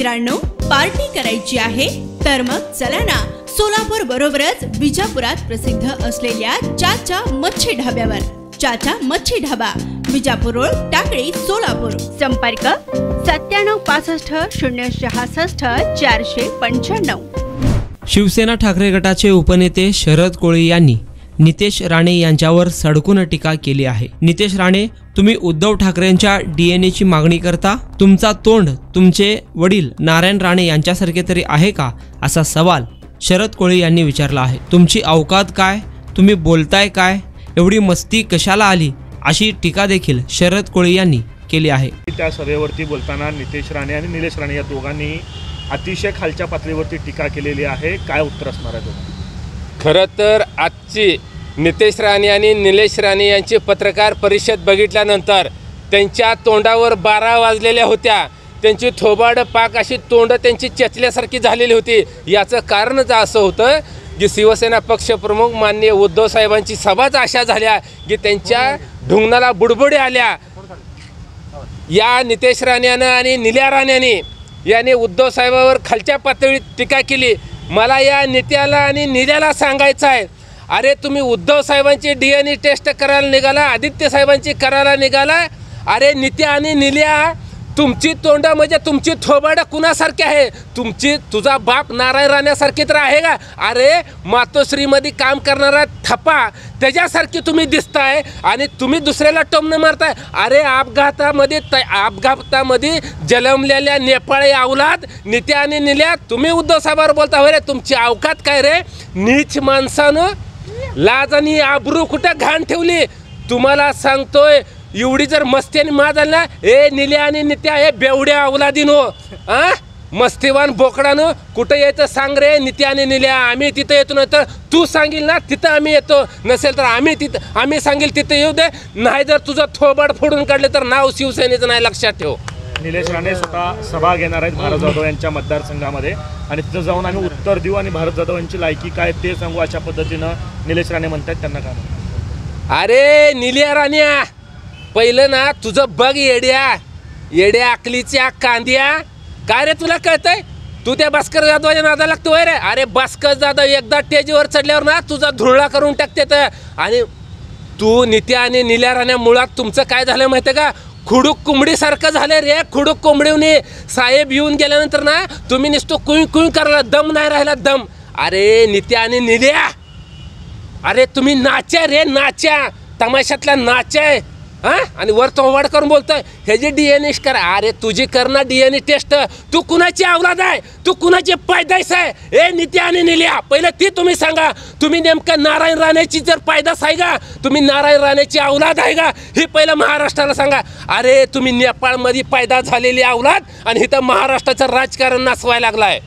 मित्रांनो, पार्टी करायची आहे तर मग चला ना, सोलापूर बरोबरच विजापुरात प्रसिद्ध असलेल्या चाचा मच्छी ढाब्यावर. चाचा मच्छी ढाबा, विजापूर रोड, टाकळी, सोलापूर. संपर्क 9765 शिवसेना ठाकरे गटाचे उपनेते शरद कोळी यांनी नितेश राणे यांच्यावर सडकून टीका केली आहे. नितेश राणे, तुम्ही उद्धव ठाकरेंच्या डीएनएची मागणी करता? तुमचा तोंड तुमचे वडील नारायण राणे यांच्यासारखे तरी आहे का, असा सवाल शरद कोळी यांनी विचारला आहे. तुमची अवकात काय? तुम्ही बोलताय काय? एवढी मस्ती कशाला आली, अशी टीका देखील शरद कोळी यांनी केली आहे. त्या सभेवरती बोलताना नितेश राणे आणि निलेश राणे या दोघांनी अतिशय खालच्या पातळीवरती टीका केलेली आहे. काय उत्तर असणार आहे तुम्हाला? खरं तर आजची नितेश राणे आणि निलेश राणे यांची पत्रकार परिषद बघितल्यानंतर त्यांच्या तोंडावर 12 वाजलेल्या होत्या. त्यांची थोबाड पाक अशी तोंड त्यांची चेचल्यासारखी झालेली होती. याचं कारणच असं होतं की शिवसेना पक्षप्रमुख माननीय उद्धव साहेबांची सभाच अशा झाल्या की त्यांच्या ढुंगणाला बुडबुडे आल्या. या नितेश राणेनं आणि निल्या राणेने याने उद्धव साहेबावर खालच्या पातळीत टीका केली. मला या नित्याला आणि निल्याला सांगायचं आहे, अरे तुम्ही उद्धव साहेबांची डीएनए टेस्ट करायला निघाला, आदित्य साहेबांची करायला निघाला. अरे नित्या आणि निल्या, तुमची तोंड म्हणजे तुमची थोबाडं कुणासारखी आहे? तुझा बाप नारायण राण्यासारखी तर आहे का? अरे मातोश्रीमध्ये काम करणारा थप्पा त्याच्यासारखी तुम्ही दिसताय आणि तुम्ही दुसऱ्याला टोमणं मारताय. अरे अपघातामध्ये जन्मलेल्या नेपाळी अवलाद नित्या आणि निल्या, तुम्ही उद्धव साहेबांवर बोलता होय रे? तुमची अवकात काय रे? नीच माणसानं लाज आणि आबरू कुठं घाण ठेवली? तुम्हाला सांगतोय, एवढी जर मस्ती आणि माज आली ना, ए निल्या आणि नित्या, हे बेवड्या अवलादीनो, मस्तीवान बोकडानं, कुठं यायचं सांग रे नित्या आणि निल्या. आम्ही तिथं येतो, नाही तर तू सांगील ना तिथं आम्ही येतो, नसेल तर आम्ही सांगेल तिथं येऊ दे. नाही जर तुझं थोबाड फोडून काढले तर नाव शिवसेनेचं नाही, लक्षात ठेव. निलेश राणे स्वतः सभा घेणार आहेत भारत जाधव यांच्या मतदारसंघामध्ये आणि तिथं जाऊन आम्ही उत्तर देऊ आणि भारत जाधव यांची लायकी काय ते सांगू, अशा पद्धतीनं निलेश राणे म्हणतात. त्यांना काय म्हणतात? अरे निल्या राण्या, पहिलं ना तुझं बघ येड्या अकलीच्या कांद्या. काय रे तुला कळतंय? तू त्या भास्कर जाधवाच्या नादाला लागतोय रे. अरे भास्कर जाधव एकदा स्टेजवर चढल्यावर ना तुझा धुरळा करून टाकते. आणि तू नित्या आणि निल्या राण्या, मुळात तुमचं काय झालं माहिती का? खुडूक कोंबडीसारखं झालं रे. खुडूक कोंबडीने साहेब येऊन गेल्यानंतर ना तुम्ही नुसतं कुई कुई करायला, दम नाही राहिला, दम. अरे नित्या आणि निल्या, अरे तुम्ही नाच्या रे, नाच्या, तमाशातला नाच्या आणि वर तोंड करून बोलतोय ह्याची डीएनए करा. अरे तुझी कर ना डीएनए टेस्ट. तू कुणाची अवलाद आहे? तू कुणाची पैदास आहे? ए नित्या आणि निल्या, पहिलं ती तुम्ही सांगा. तुम्ही नेमकं नारायण राणेची जर पैदास आहे का? तुम्ही नारायण राणेची अवलाद आहे का? हे पहिलं महाराष्ट्राला सांगा. अरे तुम्ही नेपाळमध्ये पैदा झालेली अवलाद आणि इथं महाराष्ट्राचं राजकारण नासवायला लागलाय.